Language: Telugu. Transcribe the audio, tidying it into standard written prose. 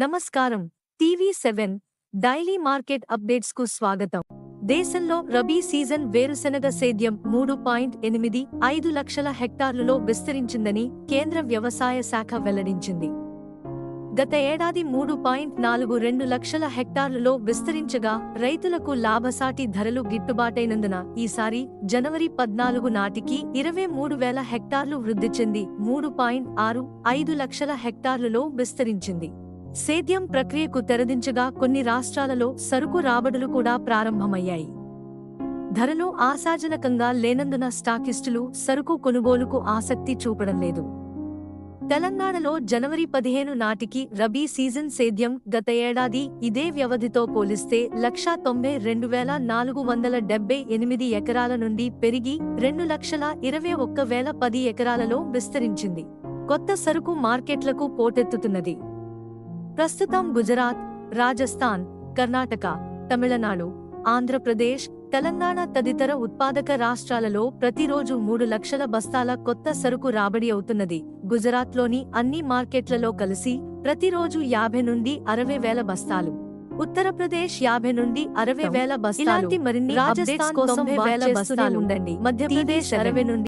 నమస్కారం. టీవీ7 డైలీ మార్కెట్ అప్డేట్స్కు స్వాగతం. దేశంలో రబీ సీజన్ వేరుశెనగ సేద్యం 3.85 లక్షల హెక్టార్లలో విస్తరించిందని కేంద్ర వ్యవసాయ శాఖ వెల్లడించింది. గత ఏడాది 3.42 లక్షల హెక్టార్లలో విస్తరించగా రైతులకు లాభసాటి ధరలు గిట్టుబాటైనందున ఈసారి జనవరి 14 నాటికి 23,000 హెక్టార్లు వృద్ధి చెంది 3.65 లక్షల హెక్టార్లలో విస్తరించింది. సేద్యం ప్రక్రియకు తెరదించగా కొన్ని రాష్ట్రాలలో సరుకు రాబడులు కూడా ప్రారంభమయ్యాయి. ధరలు ఆశాజనకంగా లేనందున స్టాకిస్టులు సరుకు కొనుగోలుకు ఆసక్తి చూపడం లేదు. తెలంగాణలో జనవరి 15 నాటికి రబీ సీజన్ సేద్యం గత ఏడాది ఇదే వ్యవధితో పోలిస్తే 192,478 ఎకరాల నుండి పెరిగి 2,21,010 ఎకరాలలో విస్తరించింది. కొత్త సరుకు మార్కెట్లకు పోటెత్తుతున్నది. ప్రస్తుతం గుజరాత్, రాజస్థాన్, కర్ణాటక, తమిళనాడు, ఆంధ్రప్రదేశ్, తెలంగాణ తదితర ఉత్పాదక రాష్ట్రాలలో ప్రతిరోజు 3 లక్షల బస్తాల కొత్త సరుకు రాబడి అవుతున్నది. గుజరాత్లోని అన్ని మార్కెట్లలో కలిసి ప్రతిరోజు 50 నుండి 60 వేల బస్తాలు, ఉత్తరప్రదేశ్ 50 నుండి 60 వేల బస్తాలు, ఇలాంటి మరిన్ని అప్డేట్స్ కోసం 90,000 బస్తాలు ఉండండి. మధ్యప్రదేశ్ 60 నుండి